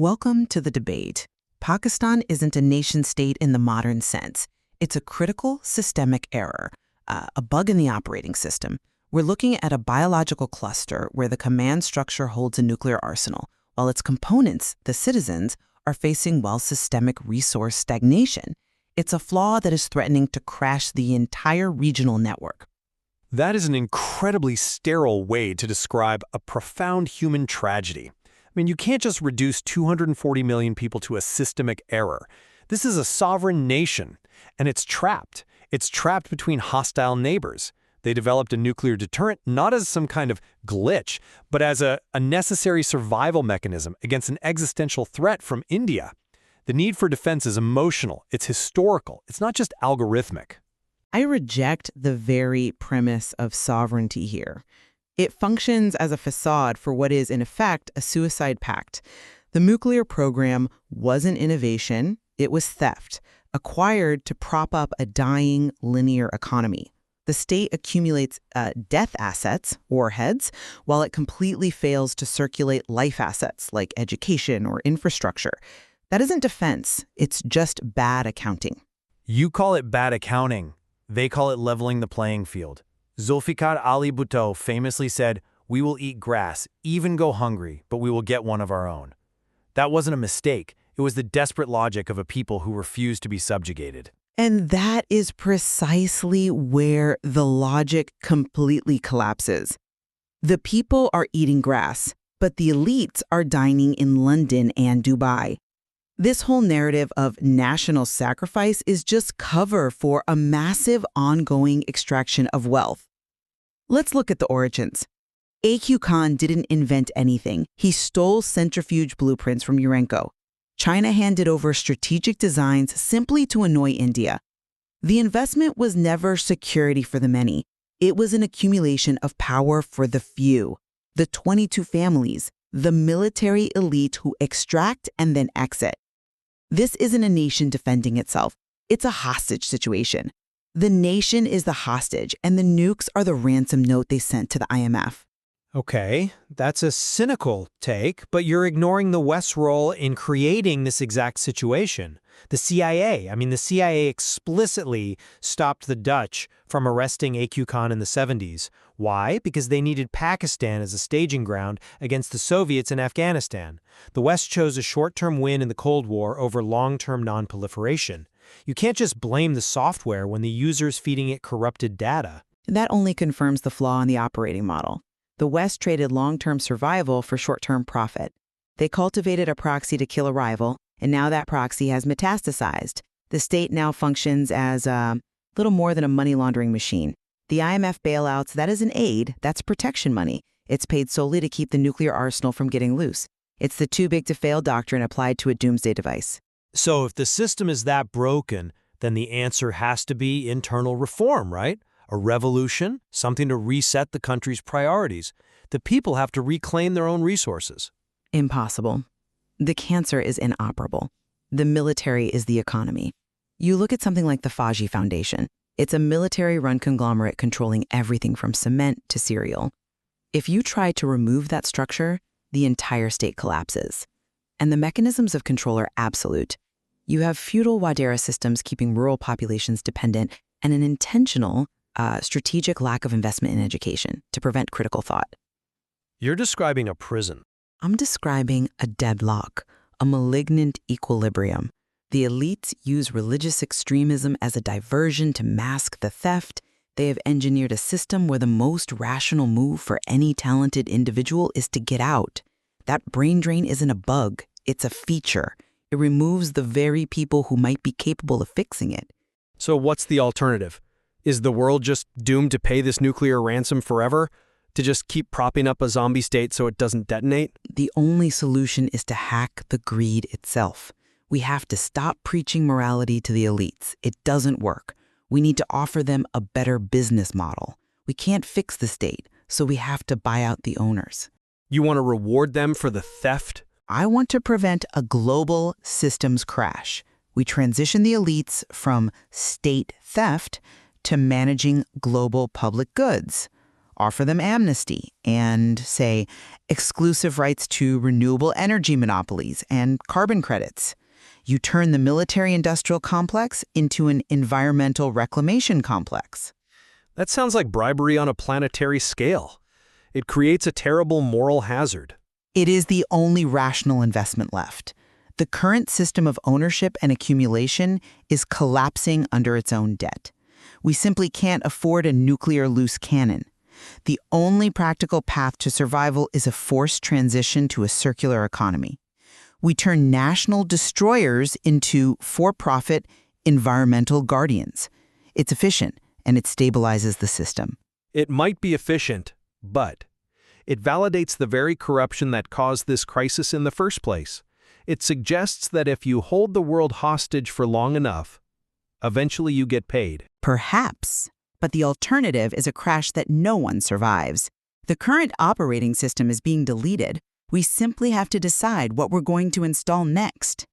Welcome to the debate. Pakistan isn't a nation-state in the modern sense. It's a critical systemic error, a bug in the operating system. We're looking at a biological cluster where the command structure holds a nuclear arsenal, while its components, the citizens, are facing, systemic resource stagnation. It's a flaw that is threatening to crash the entire regional network. That is an incredibly sterile way to describe a profound human tragedy. I mean, you can't just reduce 240 million people to a systemic error. This is a sovereign nation, and it's trapped. It's trapped between hostile neighbors. They developed a nuclear deterrent not as some kind of glitch, but as a necessary survival mechanism against an existential threat from India. The need for defense is emotional, it's historical, it's not just algorithmic. I reject the very premise of sovereignty here. It functions as a facade for what is, in effect, a suicide pact. The nuclear program wasn't innovation, it was theft, acquired to prop up a dying linear economy. The state accumulates death assets, warheads, while it completely fails to circulate life assets like education or infrastructure. That isn't defense, it's just bad accounting. You call it bad accounting. They call it leveling the playing field. Zulfikar Ali Bhutto famously said, "We will eat grass, even go hungry, but we will get one of our own." That wasn't a mistake. It was the desperate logic of a people who refused to be subjugated. And that is precisely where the logic completely collapses. The people are eating grass, but the elites are dining in London and Dubai. This whole narrative of national sacrifice is just cover for a massive ongoing extraction of wealth. Let's look at the origins. A.Q. Khan didn't invent anything. He stole centrifuge blueprints from Urenco. China handed over strategic designs simply to annoy India. The investment was never security for the many. It was an accumulation of power for the few, the 22 families, the military elite who extract and then exit. This isn't a nation defending itself. It's a hostage situation. The nation is the hostage, and the nukes are the ransom note they sent to the IMF. Okay, that's a cynical take, but you're ignoring the West's role in creating this exact situation. The CIA explicitly stopped the Dutch from arresting A.Q. Khan in the 70s. Why? Because they needed Pakistan as a staging ground against the Soviets in Afghanistan. The West chose a short-term win in the Cold War over long-term non-proliferation. You can't just blame the software when the user's feeding it corrupted data. That only confirms the flaw in the operating model. The West traded long-term survival for short-term profit. They cultivated a proxy to kill a rival, and now that proxy has metastasized. The state now functions as little more than a money laundering machine. The IMF bailouts, that isn't aid, that's protection money. It's paid solely to keep the nuclear arsenal from getting loose. It's the too big to fail doctrine applied to a doomsday device. So if the system is that broken, then the answer has to be internal reform, right? A revolution, something to reset the country's priorities. The people have to reclaim their own resources. Impossible. The cancer is inoperable. The military is the economy. You look at something like the Fauci Foundation. It's a military-run conglomerate controlling everything from cement to cereal. If you try to remove that structure, the entire state collapses. And the mechanisms of control are absolute. You have feudal Wadera systems keeping rural populations dependent and an intentional, strategic lack of investment in education to prevent critical thought. You're describing a prison. I'm describing a deadlock, a malignant equilibrium. The elites use religious extremism as a diversion to mask the theft. They have engineered a system where the most rational move for any talented individual is to get out. That brain drain isn't a bug, it's a feature. It removes the very people who might be capable of fixing it. So what's the alternative? Is the world just doomed to pay this nuclear ransom forever? To just keep propping up a zombie state so it doesn't detonate? The only solution is to hack the greed itself. We have to stop preaching morality to the elites. It doesn't work. We need to offer them a better business model. We can't fix the state, so we have to buy out the owners. You want to reward them for the theft? I want to prevent a global systems crash. We transition the elites from state theft to managing global public goods. offer them amnesty, and, say, exclusive rights to renewable energy monopolies and carbon credits. You turn the military-industrial complex into an environmental reclamation complex. That sounds like bribery on a planetary scale. It creates a terrible moral hazard. It is the only rational investment left. The current system of ownership and accumulation is collapsing under its own debt. We simply can't afford a nuclear loose cannon. The only practical path to survival is a forced transition to a circular economy. We turn national destroyers into for-profit environmental guardians. It's efficient, and it stabilizes the system. It might be efficient, but it validates the very corruption that caused this crisis in the first place. It suggests that if you hold the world hostage for long enough, eventually you get paid. Perhaps. But the alternative is a crash that no one survives. The current operating system is being deleted. We simply have to decide what we're going to install next.